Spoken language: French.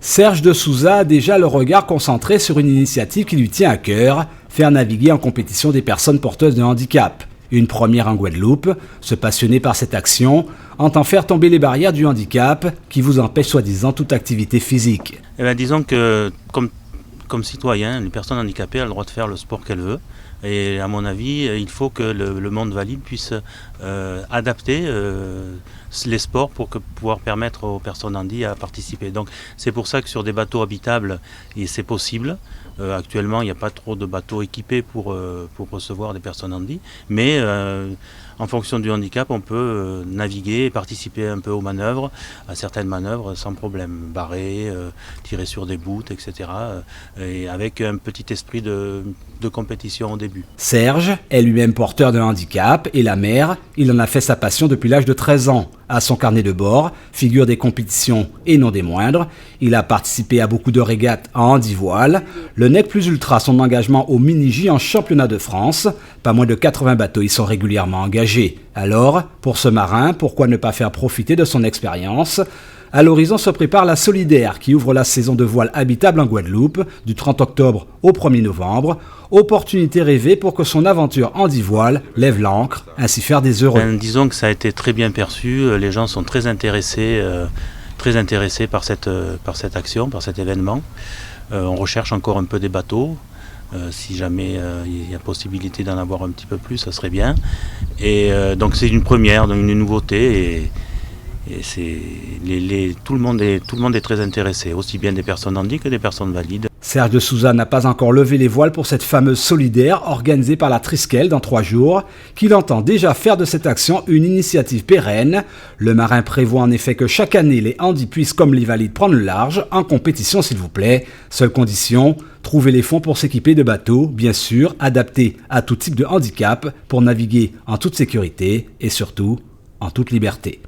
Serge de Souza a déjà le regard concentré sur une initiative qui lui tient à cœur, faire naviguer en compétition des personnes porteuses de handicap. Une première en Guadeloupe, ce passionné par cette action entend faire tomber les barrières du handicap qui vous empêchent soi-disant toute activité physique. Disons que comme citoyen, une personne handicapée a le droit de faire le sport qu'elle veut. Et à mon avis, il faut que le monde valide puisse adapter les sports pour pouvoir permettre aux personnes handies à participer. Donc c'est pour ça que sur des bateaux habitables, c'est possible. Actuellement, il n'y a pas trop de bateaux équipés pour recevoir des personnes handies. Mais en fonction du handicap, on peut naviguer et participer un peu aux manœuvres, à certaines manœuvres sans problème. Barrer, tirer sur des bouts, etc. Et avec un petit esprit de compétition au début. Serge est lui-même porteur d'un handicap et la mer, il en a fait sa passion depuis l'âge de 13 ans. À son carnet de bord figurent des compétitions et non des moindres. Il a participé à beaucoup de régates en handi-voile. Le Nec Plus Ultra, son engagement au mini-J en championnat de France. Pas moins de 80 bateaux y sont régulièrement engagés. Alors, pour ce marin, pourquoi ne pas faire profiter de son expérience ? À l'horizon se prépare la Solidaire qui ouvre la saison de voile habitable en Guadeloupe du 30 octobre au 1er novembre. Opportunité rêvée pour que son aventure handi-voile lève l'ancre, ainsi faire des heureux. Disons que ça a été très bien perçu, les gens sont très intéressés par cette action, par cet événement. On recherche encore un peu des bateaux. Si jamais il y a possibilité d'en avoir un petit peu plus, ça serait bien. Et donc c'est une première, donc une nouveauté. Et tout le monde est très intéressé, aussi bien des personnes handies que des personnes valides. Serge de Souza n'a pas encore levé les voiles pour cette fameuse Solidaire organisée par la Triskel dans 3 jours, qu'il entend déjà faire de cette action une initiative pérenne. Le marin prévoit en effet que chaque année les handis puissent comme les valides prendre le large, en compétition s'il vous plaît. Seule condition, trouver les fonds pour s'équiper de bateaux, bien sûr, adaptés à tout type de handicap, pour naviguer en toute sécurité et surtout en toute liberté.